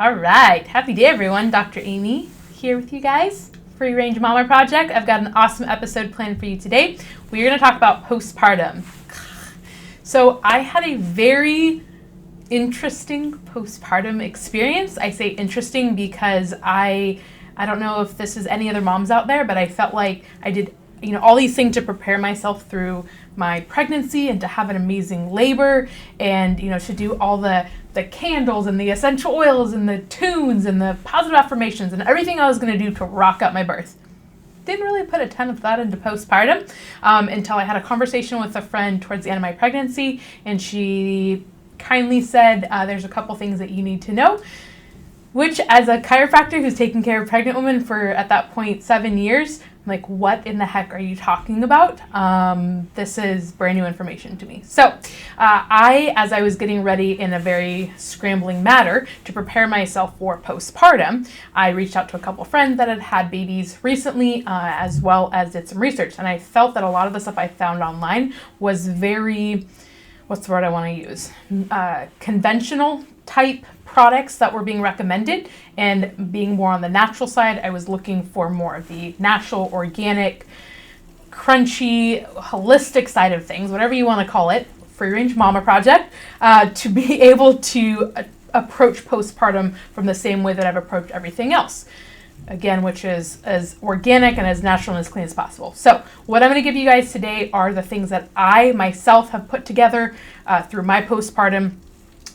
All right, happy day everyone. Dr. Amy here with you guys. Free Range Mama Project. I've got an awesome episode planned for you today. We're going to talk about postpartum. So I had a very interesting postpartum experience. I say interesting because I don't know if this is any other moms out there, but I felt like I did all these things to prepare myself through my pregnancy and to have an amazing labor and, to do all the candles and the essential oils and the tunes and the positive affirmations and everything I was going to do to rock up my birth. Didn't really put a ton of thought into postpartum until I had a conversation with a friend towards the end of my pregnancy, and she kindly said, there's a couple things that you need to know, which as a chiropractor who's taken care of pregnant women for, at that point, 7 years, I'm like, what in the heck are you talking about? This is brand new information to me. So as I was getting ready in a very scrambling manner to prepare myself for postpartum, I reached out to a couple friends that had had babies recently, as well as did some research. And I felt that a lot of the stuff I found online was very, what's the word I want to use? Conventional type products that were being recommended, and being more on the natural side, I was looking for more of the natural, organic, crunchy, holistic side of things, whatever you want to call it, Free Range Mama Project, to be able to approach postpartum from the same way that I've approached everything else. Again, which is as organic and as natural and as clean as possible. So what I'm going to give you guys today are the things that I myself have put together through my postpartum,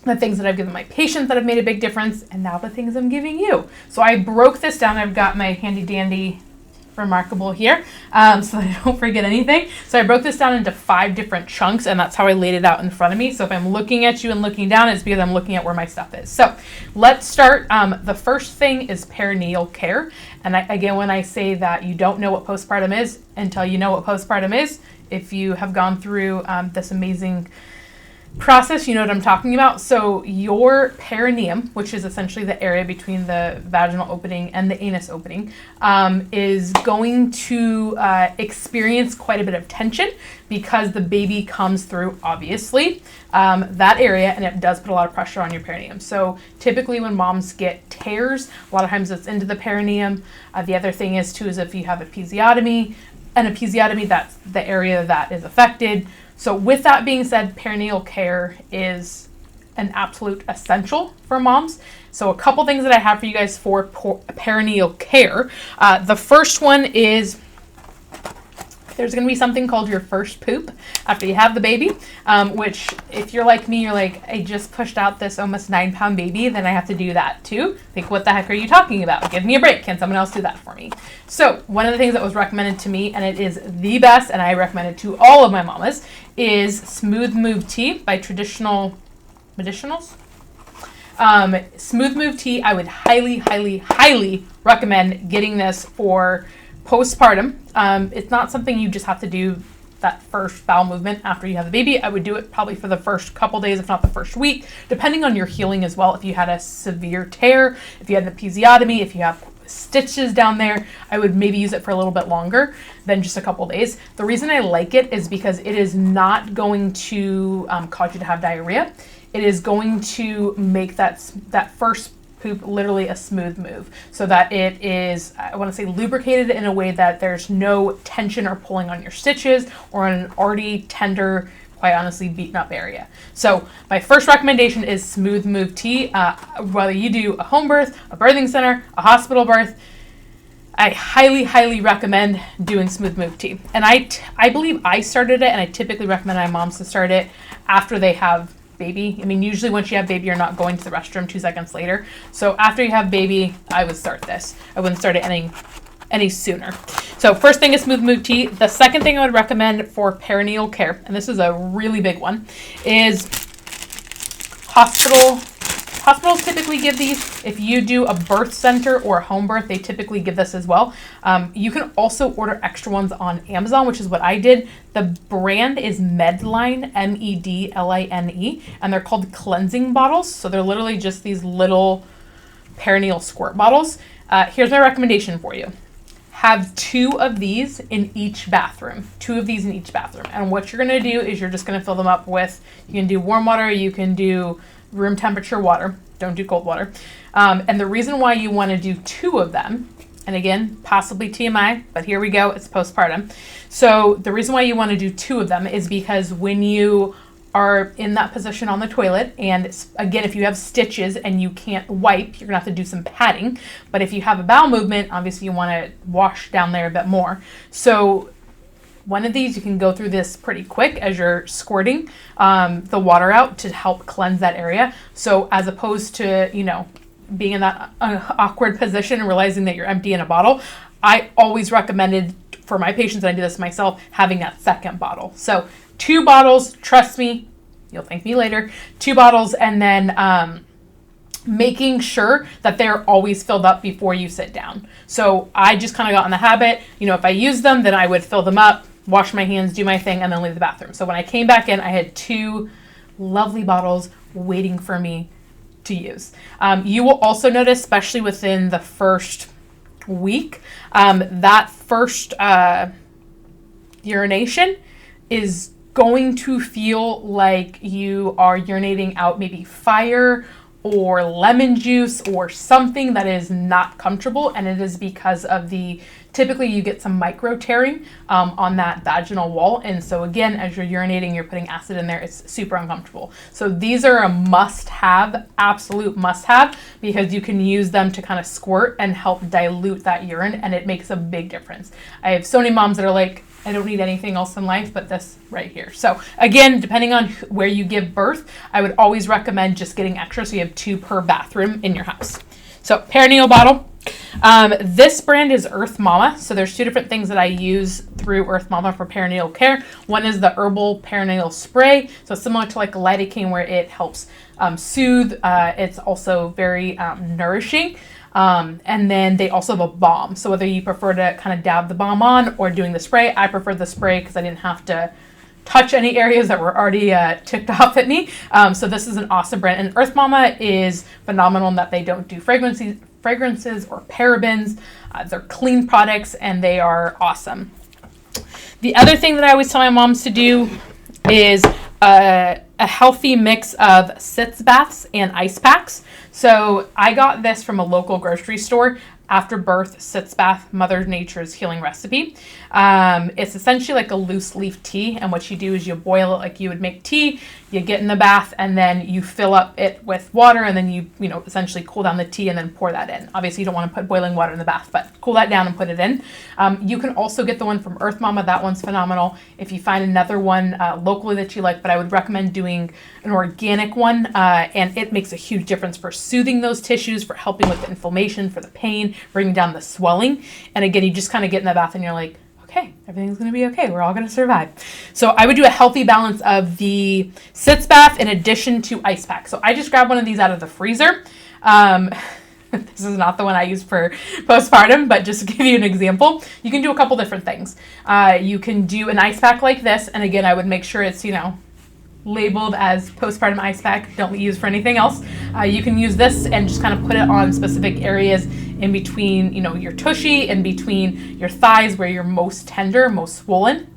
the things that I've given my patients that have made a big difference, and now the things I'm giving you. So I broke this down. I've got my handy dandy Remarkable here, so that I don't forget anything. So I broke this down into 5 different chunks, and that's how I laid it out in front of me. So if I'm looking at you and looking down, it's because I'm looking at where my stuff is. So let's start. The first thing is perineal care. And again, when I say that you don't know what postpartum is until you know what postpartum is, if you have gone through this amazing process, you know what I'm talking about. So your perineum, which is essentially the area between the vaginal opening and the anus opening, is going to experience quite a bit of tension because the baby comes through, obviously, that area, and it does put a lot of pressure on your perineum. So typically when moms get tears, a lot of times it's into the perineum. The other thing is too, is if you have episiotomy, that's the area that is affected. So with that being said, perineal care is an absolute essential for moms. So a couple things that I have for you guys for perineal care. The first one is there's going to be something called your first poop after you have the baby, which if you're like me, you're like, I just pushed out this almost 9-pound baby, then I have to do that too. Like, what the heck are you talking about? Give me a break. Can someone else do that for me? So one of the things that was recommended to me, and it is the best, and I recommend it to all of my mamas, is Smooth Move Tea by Traditional Medicinals. Smooth Move Tea, I would highly, highly, highly recommend getting this for postpartum. It's not something you just have to do that first bowel movement after you have the baby. I would do it probably for the first couple days, if not the first week, depending on your healing as well. If you had a severe tear, if you had an episiotomy, if you have stitches down there, I would maybe use it for a little bit longer than just a couple days. The reason I like it is because it is not going to cause you to have diarrhea. It is going to make that first poop literally a smooth move, so that it is, I want to say, lubricated in a way that there's no tension or pulling on your stitches or on an already tender, quite honestly, beaten up area. So my first recommendation is Smooth Move Tea. Whether you do a home birth, a birthing center, a hospital birth, I highly, highly recommend doing Smooth Move Tea. And I believe I started it, and I typically recommend my moms to start it after they have baby. I mean, usually once you have baby, you're not going to the restroom 2 seconds later. So after you have baby, I would start this. I wouldn't start it any sooner. So first thing is Smooth Move Tea. The second thing I would recommend for perineal care, and this is a really big one, is hospitals typically give these. If you do a birth center or a home birth, they typically give this as well. You can also order extra ones on Amazon, which is what I did. The brand is Medline, Medline, and they're called cleansing bottles. So they're literally just these little perineal squirt bottles. Here's my recommendation for you. Have 2 of these in each bathroom. 2 of these in each bathroom. And what you're going to do is you're just going to fill them up with, you can do warm water, you can do room temperature water. Don't do cold water. And the reason why you want to do 2 of them, and again, possibly TMI, but here we go, it's postpartum. So the reason why you want to do 2 of them is because when you are in that position on the toilet, and again, if you have stitches and you can't wipe, you're gonna have to do some padding. But if you have a bowel movement, obviously you want to wash down there a bit more. So one of these, you can go through this pretty quick as you're squirting the water out to help cleanse that area. So as opposed to, you know, being in that awkward position and realizing that you're empty in a bottle, I always recommended for my patients, and I do this myself, having that second bottle. So 2 bottles, trust me, you'll thank me later, 2 bottles, and then making sure that they're always filled up before you sit down. So I just kind of got in the habit, you know, if I use them, then I would fill them up, wash my hands, do my thing, and then leave the bathroom. So when I came back in, I had 2 lovely bottles waiting for me to use. You will also notice, especially within the first week, that first urination is going to feel like you are urinating out maybe fire or lemon juice or something that is not comfortable, and it is because of typically you get some micro tearing on that vaginal wall, and so again, as you're urinating, you're putting acid in there, it's super uncomfortable. So these are a must-have, absolute must-have, because you can use them to kind of squirt and help dilute that urine, and it makes a big difference. I have so many moms that are like, I don't need anything else in life but this right here. So again, depending on where you give birth, I would always recommend just getting extra so you have 2 per bathroom in your house. So perineal bottle. This brand is Earth Mama. So there's 2 different things that I use through Earth Mama for perineal care. One is the herbal perineal spray. So similar to like a lidocaine where it helps soothe. It's also very nourishing. And then they also have a balm. So whether you prefer to kind of dab the balm on or doing the spray, I prefer the spray because I didn't have to touch any areas that were already ticked off at me. So this is an awesome brand. And Earth Mama is phenomenal in that they don't do fragrances or parabens. They're clean products and they are awesome. The other thing that I always tell my moms to do is a healthy mix of Sitz baths and ice packs. So I got this from a local grocery store. After birth Sitz bath, Mother Nature's healing recipe. It's essentially like a loose leaf tea, and what you do is you boil it like you would make tea. You get in the bath and then you fill up it with water, and then you essentially cool down the tea and then pour that in. Obviously you don't want to put boiling water in the bath, but cool that down and put it in. You can also get the one from Earth Mama. That one's phenomenal. If you find another one locally that you like, but I would recommend doing an organic one, and it makes a huge difference for soothing those tissues, for helping with the inflammation, for the pain, bringing down the swelling. And again, you just kind of get in the bath and you're like, okay, everything's going to be okay. We're all going to survive. So I would do a healthy balance of the Sitz bath in addition to ice pack. So I just grabbed one of these out of the freezer. This is not the one I use for postpartum, but just to give you an example, you can do a couple different things. You can do an ice pack like this. And again, I would make sure it's, labeled as postpartum ice pack. Don't use for anything else. You can use this and just kind of put it on specific areas in between, your tushy, in between your thighs where you're most tender, most swollen.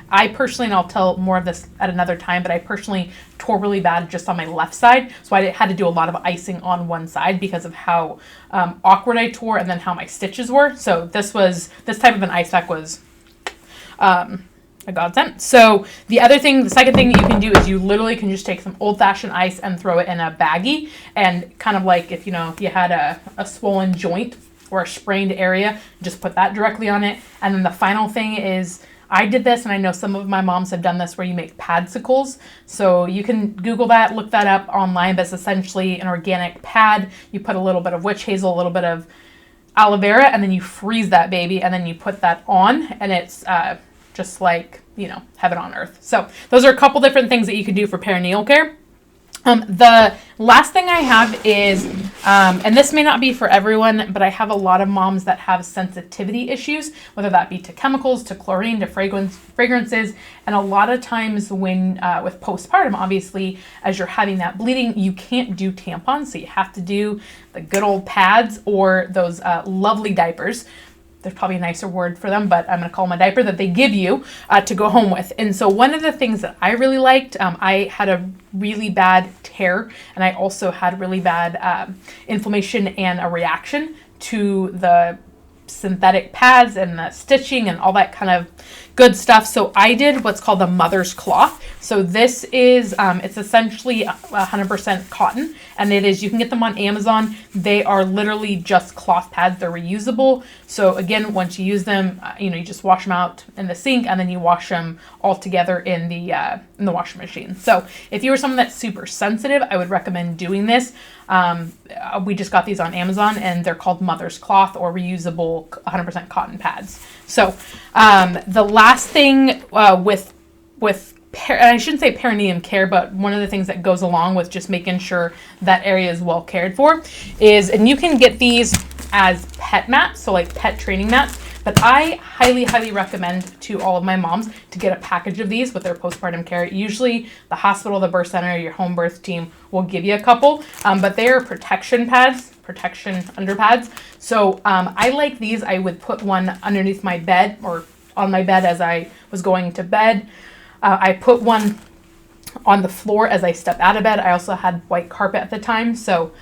I personally, and I'll tell more of this at another time, but I personally tore really bad just on my left side. So I had to do a lot of icing on one side because of how awkward I tore and then how my stitches were. So this type of an ice pack was a godsend. So the second thing you can do is you literally can just take some old-fashioned ice and throw it in a baggie, and kind of like if you had a swollen joint or a sprained area, just put that directly on it. And then the final thing is, I did this, and I know some of my moms have done this, where you make padsicles. So you can Google that, look that up online, but it's essentially an organic pad. You put a little bit of witch hazel, a little bit of aloe vera, and then you freeze that baby, and then you put that on, and it's just like, heaven on earth. So those are a couple different things that you can do for perineal care. The last thing I have is, and this may not be for everyone, but I have a lot of moms that have sensitivity issues, whether that be to chemicals, to chlorine, to fragrances. And a lot of times when, with postpartum, obviously, as you're having that bleeding, you can't do tampons. So you have to do the good old pads or those lovely diapers. there's probably a nicer word for them, but I'm going to call them a diaper that they give you to go home with. And so one of the things that I really liked, I had a really bad tear, and I also had really bad inflammation and a reaction to the synthetic pads and the stitching and all that kind of good stuff. So I did what's called the mother's cloth. So this is, it's essentially 100% cotton, and you can get them on Amazon. They are literally just cloth pads. They're reusable. So again, once you use them, you just wash them out in the sink, and then you wash them all together in the washing machine. So if you were someone that's super sensitive, I would recommend doing this. We just got these on Amazon, and they're called mother's cloth or reusable 100% cotton pads. So the last thing and I shouldn't say perineum care, but one of the things that goes along with just making sure that area is well cared for is, and you can get these as pet mats, so like pet training mats, but I highly, highly recommend to all of my moms to get a package of these with their postpartum care. Usually the hospital, the birth center, your home birth team will give you a couple, but they are protection pads, protection underpads. So I like these. I would put one underneath my bed or on my bed as I was going to bed. I put one on the floor as I stepped out of bed. I also had white carpet at the time, so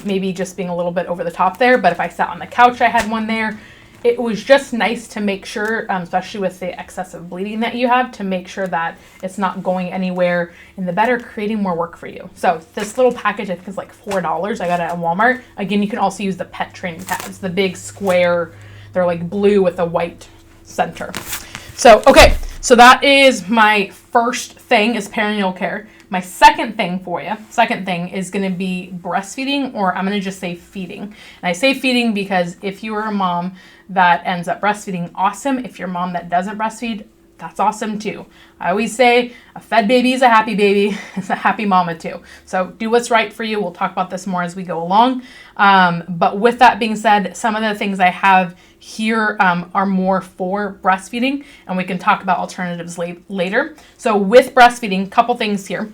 maybe just being a little bit over the top there. But if I sat on the couch, I had one there. It was just nice to make sure, especially with the excessive bleeding that you have, to make sure that it's not going anywhere in the bed or creating more work for you. So this little package, I think, is like $4. I got it at Walmart. Again, you can also use the pet training pads, the big square. They're like blue with a white center. So, okay. So that is my first thing, is perineal care. My second thing is going to be breastfeeding, or I'm going to just say feeding. And I say feeding because if you are a mom that ends up breastfeeding, awesome. If you're a mom that doesn't breastfeed, that's awesome too. I always say a fed baby is a happy baby. It's a happy mama too. So do what's right for you. We'll talk about this more as we go along. But with that being said, some of the things I have here are more for breastfeeding, and we can talk about alternatives later. So with breastfeeding, couple things here.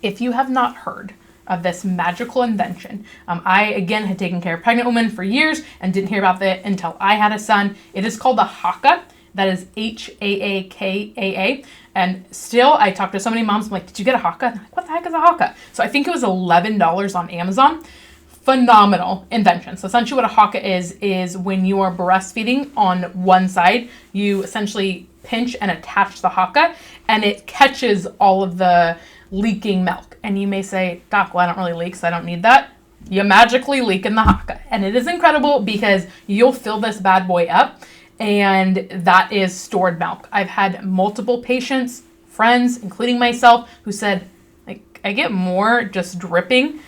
If you have not heard of this magical invention, I, again, had taken care of pregnant women for years and didn't hear about it until I had a son. It is called the Haakaa. That is Haakaa. And still, I talk to so many moms, I'm like, did you get a Haakaa? And they're like, what the heck is a Haakaa? So I think it was $11 on Amazon. Phenomenal invention. So essentially what a Haakaa is when you are breastfeeding on one side, you essentially pinch and attach the Haakaa, and it catches all of the leaking milk. And you may say, Doc, well, I don't really leak, so I don't need that. You magically leak in the Haakaa. And it is incredible because you'll fill this bad boy up, and that is stored milk. I've had multiple patients, friends, including myself, who said, like, I get more just dripping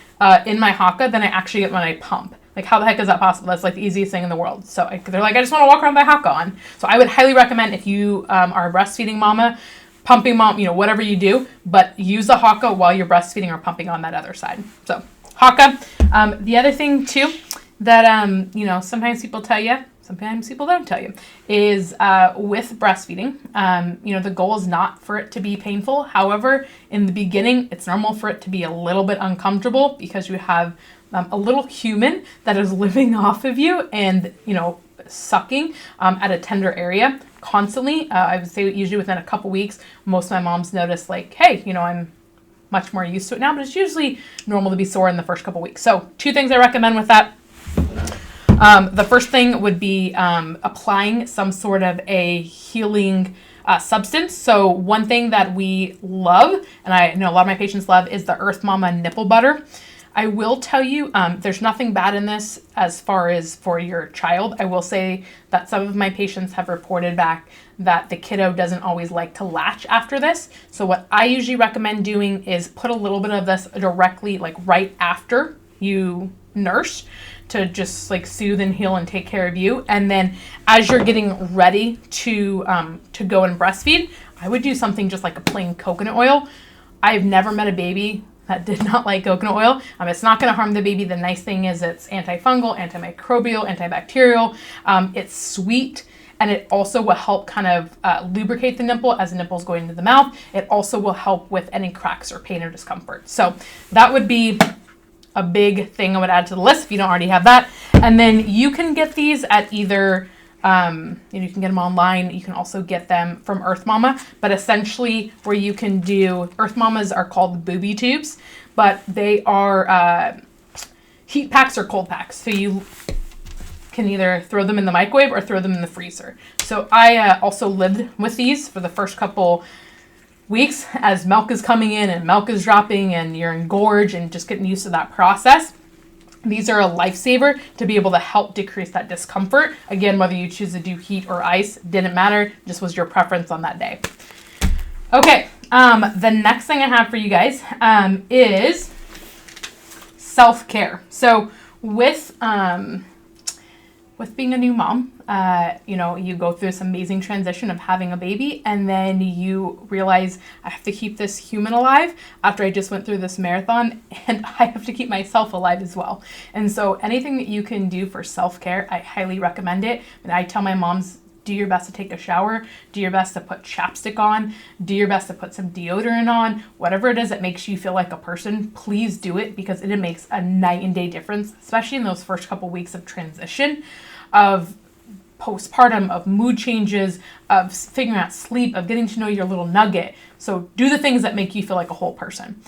in my Haakaa than I actually get when I pump. Like, how the heck is that possible? That's like the easiest thing in the world. So they're like, I just want to walk around with my Haakaa on. So I would highly recommend, if you are a breastfeeding mama, pumping mom, whatever you do, but use a Haakaa while you're breastfeeding or pumping on that other side. So Haakaa. The other thing too that, sometimes people tell you, sometimes people don't tell you, is with breastfeeding, the goal is not for it to be painful. However, in the beginning, it's normal for it to be a little bit uncomfortable because you have a little human that is living off of you and, sucking at a tender area constantly. I would say usually within a couple weeks, most of my moms notice like, hey, I'm much more used to it now, but it's usually normal to be sore in the first couple weeks. So 2 things I recommend with that. The first thing would be applying some sort of a healing substance. So one thing that we love, and I know a lot of my patients love, is the Earth Mama nipple butter. I will tell you, there's nothing bad in this as far as for your child. I will say that some of my patients have reported back that the kiddo doesn't always like to latch after this. So what I usually recommend doing is put a little bit of this directly, like right after you nurse, to just like soothe and heal and take care of you. And then as you're getting ready to go and breastfeed, I would do something just like a plain coconut oil. I've never met a baby that did not like coconut oil. It's not going to harm the baby. The nice thing is it's antifungal, antimicrobial, antibacterial. It's sweet, and it also will help kind of lubricate the nipple as the nipple is going into the mouth. It also will help with any cracks or pain or discomfort. So that would be a big thing I would add to the list if you don't already have that. And then you can get these at either You can get them online. You can also get them from Earth Mama, but essentially where you can do, Earth Mamas are called Booby tubes, but they are heat packs or cold packs. So you can either throw them in the microwave or throw them in the freezer. So I also lived with these for the first couple weeks as milk is coming in and milk is dropping and you're engorged and just getting used to that process. These are a lifesaver to be able to help decrease that discomfort. Again, whether you choose to do heat or ice, didn't matter, just was your preference on that day. Okay, the next thing I have for you guys is self-care. So with being a new mom, you go through this amazing transition of having a baby, and then you realize I have to keep this human alive after I just went through this marathon, and I have to keep myself alive as well. And so anything that you can do for self-care, I highly recommend it. And I tell my moms, do your best to take a shower, do your best to put chapstick on, do your best to put some deodorant on, whatever it is that makes you feel like a person, please do it, because it makes a night and day difference, especially in those first couple weeks of transition, of postpartum, of mood changes, of figuring out sleep, of getting to know your little nugget. So do the things that make you feel like a whole person.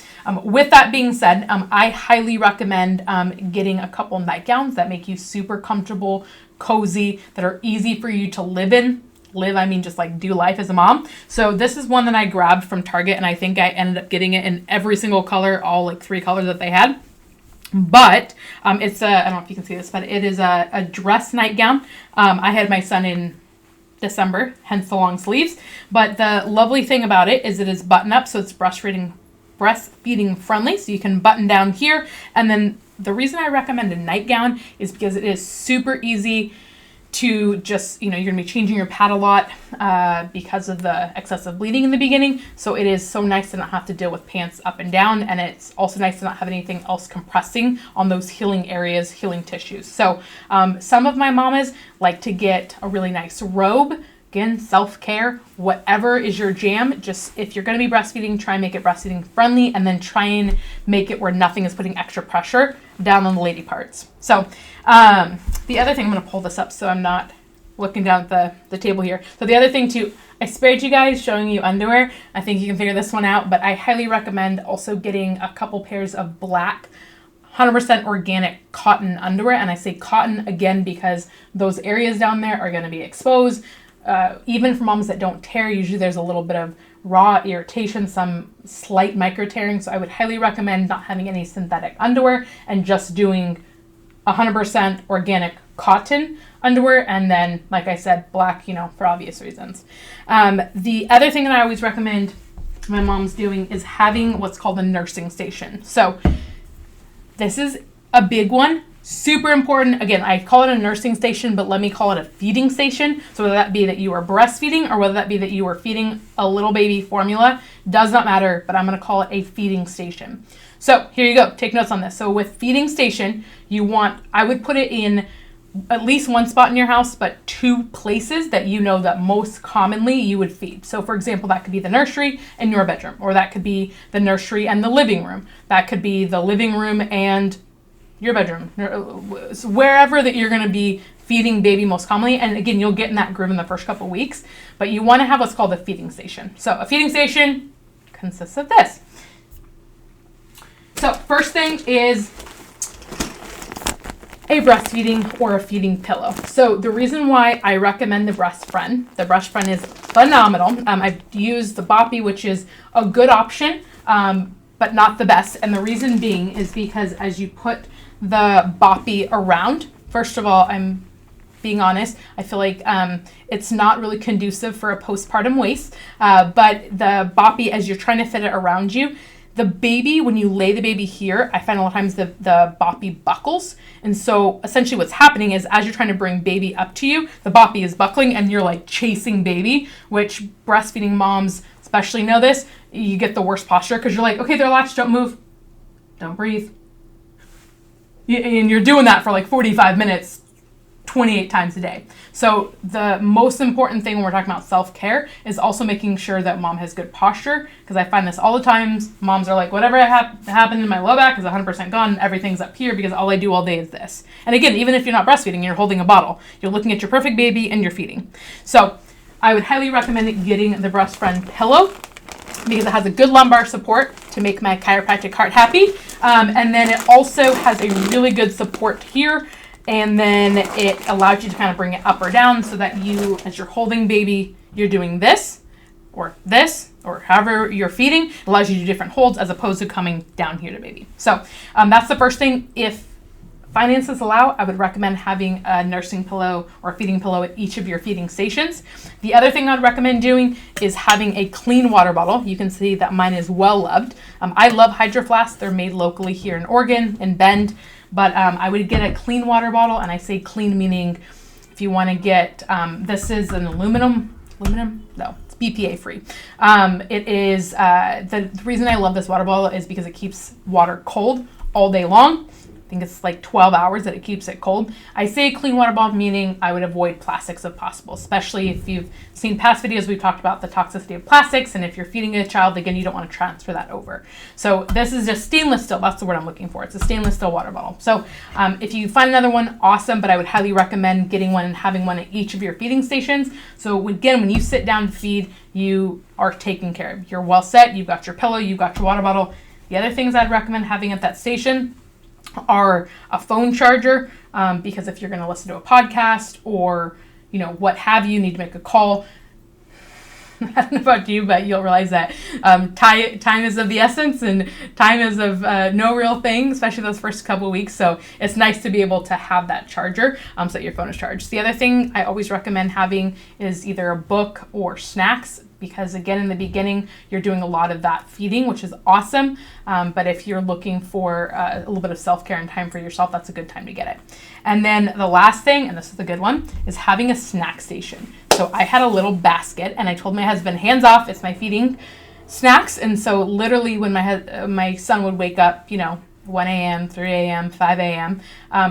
With that being said, I highly recommend getting a couple nightgowns that make you super comfortable, cozy, that are easy for you to live in. I mean just like do life as a mom. So this is one that I grabbed from Target, and I think I ended up getting it in every single color, all like 3 colors that they had. But it's I don't know if you can see this, but it is a dress nightgown. I had my son in December, hence the long sleeves. But the lovely thing about it is it is button up, so it's breastfeeding friendly. So you can button down here. And then the reason I recommend a nightgown is because it is super easy to just, you're going to be changing your pad a lot because of the excessive bleeding in the beginning. So it is so nice to not have to deal with pants up and down. And it's also nice to not have anything else compressing on those healing areas, healing tissues. So some of my mamas like to get a really nice robe. Again, self-care, whatever is your jam. Just if you're going to be breastfeeding, try and make it breastfeeding friendly, and then try and make it where nothing is putting extra pressure down on the lady parts. So the other thing, I'm going to pull this up so I'm not looking down at the table here. So the other thing too, I spared you guys showing you underwear. I think you can figure this one out, but I highly recommend also getting a couple pairs of black 100% organic cotton underwear. And I say cotton again because those areas down there are going to be exposed. Even for moms that don't tear, usually there's a little bit of raw irritation, some slight micro tearing. So I would highly recommend not having any synthetic underwear and just doing 100% organic cotton underwear. And then, like I said, black, for obvious reasons. The other thing that I always recommend my mom's doing is having what's called a nursing station. So this is a big one. Super important. Again, I call it a nursing station, but let me call it a feeding station. So whether that be that you are breastfeeding or whether that be that you are feeding a little baby formula, does not matter, but I'm going to call it a feeding station. So here you go. Take notes on this. So with feeding station, I would put it in at least one spot in your house, but 2 places that that most commonly you would feed. So for example, that could be the nursery and your bedroom, or that could be the nursery and the living room. That could be the living room and your bedroom, wherever that you're going to be feeding baby most commonly. And again, you'll get in that groove in the first couple weeks, but you want to have what's called a feeding station. So a feeding station consists of this. So first thing is a breastfeeding or a feeding pillow. So the reason why I recommend the Breast Friend is phenomenal. I've used the Boppy, which is a good option, but not the best. And the reason being is because as you put the Boppy around, first of all, I'm being honest, I feel like it's not really conducive for a postpartum waist, but the Boppy, as you're trying to fit it around you, the baby, when you lay the baby here, I find a lot of times the Boppy buckles. And so essentially what's happening is as you're trying to bring baby up to you, the Boppy is buckling and you're like chasing baby, which breastfeeding moms especially know this. You get the worst posture because you're like, okay, they're latched, don't move, don't breathe. And you're doing that for like 45 minutes 28 times a day. So the most important thing when we're talking about self-care is also making sure that mom has good posture, because I find this all the times. Moms are like, whatever happened in my low back is 100% gone. Everything's up here because all I do all day is this. And again, even if you're not breastfeeding, you're holding a bottle. You're looking at your perfect baby and you're feeding. So I would highly recommend getting the Breast Friend pillow because it has a good lumbar support to make my chiropractic heart happy. And then it also has a really good support here. And then it allows you to kind of bring it up or down so that you, as you're holding baby, you're doing this, or however you're feeding. It allows you to do different holds as opposed to coming down here to baby. So that's the first thing. If finances allow, I would recommend having a nursing pillow or a feeding pillow at each of your feeding stations. The other thing I'd recommend doing is having a clean water bottle. You can see that mine is well loved. I love Hydro Flask. They're made locally here in Oregon, in Bend. But I would get a clean water bottle, and I say clean meaning if you want to get, this is an aluminum? No, it's BPA free. It is, the reason I love this water bottle is because it keeps water cold all day long. I think it's like 12 hours that it keeps it cold. I say clean water bottle meaning I would avoid plastics if possible, especially if you've seen past videos we've talked about the toxicity of plastics, and if you're feeding a child, again, you don't want to transfer that over. So this is just stainless steel. That's the word I'm looking for. It's a stainless steel water bottle. So if you find another one, awesome, but I would highly recommend getting one and having one at each of your feeding stations. So again, when you sit down to feed, you are taken care of. You're well set. You've got your pillow. You've got your water bottle. The other things I'd recommend having at that station are a phone charger, because if you're going to listen to a podcast or, what have you, need to make a call. I don't know about you, but you'll realize that time is of the essence, and time is of no real thing, especially those first couple of weeks. So it's nice to be able to have that charger so that your phone is charged. The other thing I always recommend having is either a book or snacks, because again, in the beginning, you're doing a lot of that feeding, which is awesome. But if you're looking for a little bit of self-care and time for yourself, that's a good time to get it. And then the last thing, and this is the good one, is having a snack station. So I had a little basket, and I told my husband, hands off, it's my feeding snacks. And so literally when my son would wake up, 1 a.m., 3 a.m., 5 a.m.,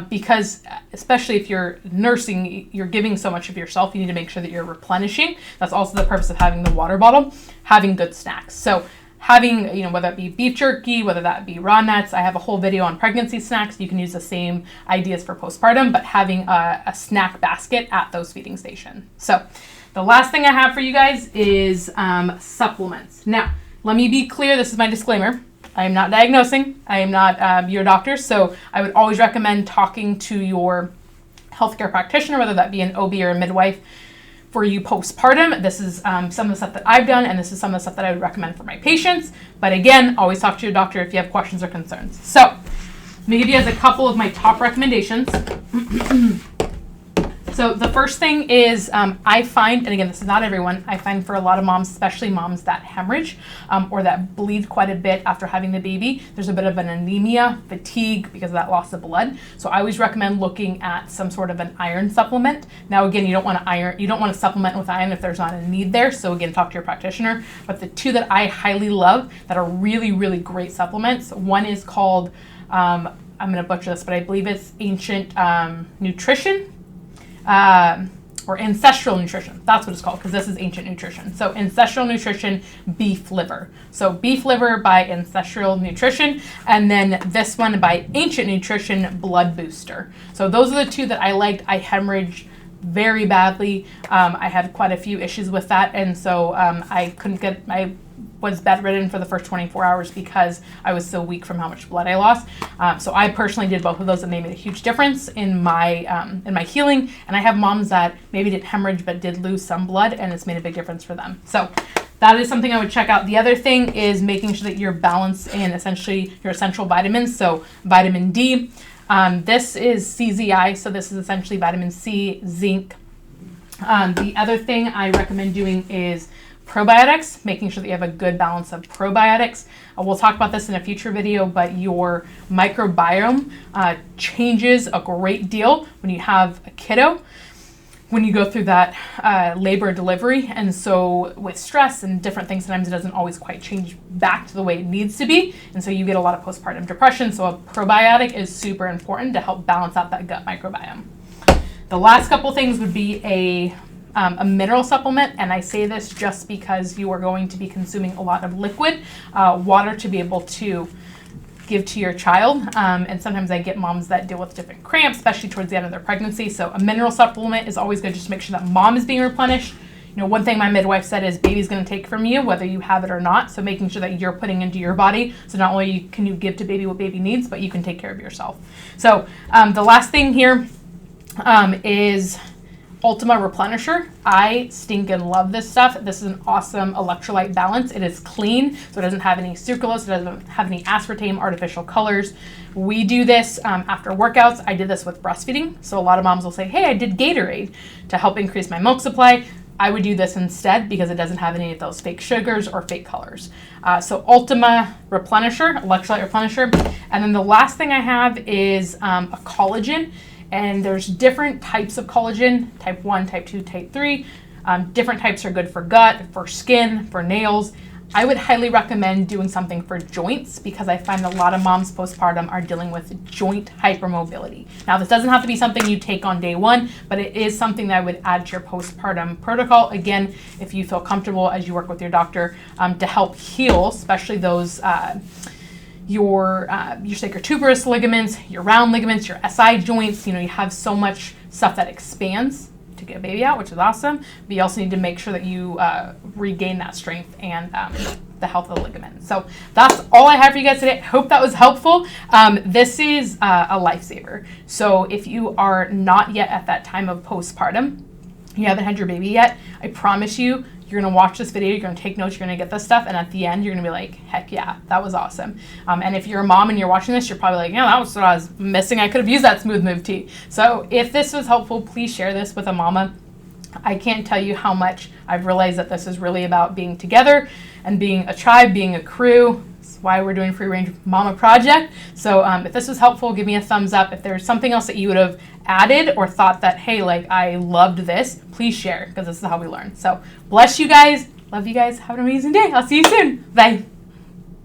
because especially if you're nursing, you're giving so much of yourself, you need to make sure that you're replenishing. That's also the purpose of having the water bottle, having good snacks. So having, whether it be beef jerky, whether that be raw nuts, I have a whole video on pregnancy snacks. You can use the same ideas for postpartum, but having a snack basket at those feeding stations. So the last thing I have for you guys is supplements. Now, let me be clear. This is my disclaimer. I am not diagnosing. I am not your doctor. So I would always recommend talking to your healthcare practitioner, whether that be an OB or a midwife, for you postpartum. This is some of the stuff that I've done, and this is some of the stuff that I would recommend for my patients. But again, always talk to your doctor if you have questions or concerns. So let me give you guys a couple of my top recommendations. So the first thing is I find, and again, this is not everyone, I find for a lot of moms, especially moms that hemorrhage or that bleed quite a bit after having the baby, there's a bit of an anemia, fatigue because of that loss of blood. So I always recommend looking at some sort of an iron supplement. Now, again, you don't want to supplement with iron if there's not a need there. So again, talk to your practitioner. But the two that I highly love that are really, really great supplements, one is called, I'm going to butcher this, but I believe it's Ancient Nutrition. Or Ancestral Nutrition. That's what it's called, because this is Ancient Nutrition. So Ancestral Nutrition Beef Liver. So Beef Liver by Ancestral Nutrition, and then this one by Ancient Nutrition Blood Booster. So those are the two that I liked. I hemorrhaged very badly. I had quite a few issues with that, and so I was bedridden for the first 24 hours because I was so weak from how much blood I lost. So I personally did both of those, and they made a huge difference in my healing. And I have moms that maybe didn't hemorrhage but did lose some blood, and it's made a big difference for them. So that is something I would check out. The other thing is making sure that you're balanced in essentially your essential vitamins. So vitamin D. This is CZI, so this is essentially vitamin C, zinc. The other thing I recommend doing is probiotics, making sure that you have a good balance of probiotics. We'll talk about this in a future video, but your microbiome changes a great deal when you have a kiddo, when you go through that labor delivery. And so with stress and different things, sometimes it doesn't always quite change back to the way it needs to be. And so you get a lot of postpartum depression. So a probiotic is super important to help balance out that gut microbiome. The last couple things would be a mineral supplement, and I say this just because you are going to be consuming a lot of liquid, water to be able to give to your child. And sometimes I get moms that deal with different cramps, especially towards the end of their pregnancy. So a mineral supplement is always good, just to make sure that mom is being replenished. You know, one thing my midwife said is baby's going to take from you whether you have it or not. So making sure that you're putting into your body. So not only can you give to baby what baby needs, but you can take care of yourself. So the last thing here is Ultima Replenisher. I stinking love this stuff. This is an awesome electrolyte balance. It is clean, so it doesn't have any sucralose, it doesn't have any aspartame, artificial colors. We do this after workouts. I did this with breastfeeding. So a lot of moms will say, hey, I did Gatorade to help increase my milk supply. I would do this instead because it doesn't have any of those fake sugars or fake colors. So Ultima Replenisher, electrolyte replenisher. And then the last thing I have is a collagen. And there's different types of collagen, type 1, type 2, type 3. Different types are good for gut, for skin, for nails. I would highly recommend doing something for joints because I find a lot of moms postpartum are dealing with joint hypermobility. Now, this doesn't have to be something you take on day one, but it is something that I would add to your postpartum protocol. Again, if you feel comfortable as you work with your doctor to help heal, especially those your sacrotuberous ligaments, your round ligaments, your SI joints. You know, you have so much stuff that expands to get a baby out, which is awesome. But you also need to make sure that you regain that strength and the health of the ligament. So that's all I have for you guys today. I hope that was helpful. This is a lifesaver. So if you are not yet at that time of postpartum, you haven't had your baby yet, I promise you, you're going to watch this video, you're going to take notes, you're going to get this stuff, and at the end, you're going to be like, heck yeah, that was awesome. And if you're a mom and you're watching this, you're probably like, yeah, that was what I was missing. I could have used that Smooth Move tea. So if this was helpful, please share this with a mama. I can't tell you how much I've realized that this is really about being together and being a tribe, being a crew. That's why we're doing Free Range Mama Project. So if this was helpful, give me a thumbs up. If there's something else that you would have added or thought that, hey, like I loved this, please share because this is how we learn. So bless you guys. Love you guys. Have an amazing day. I'll see you soon. Bye.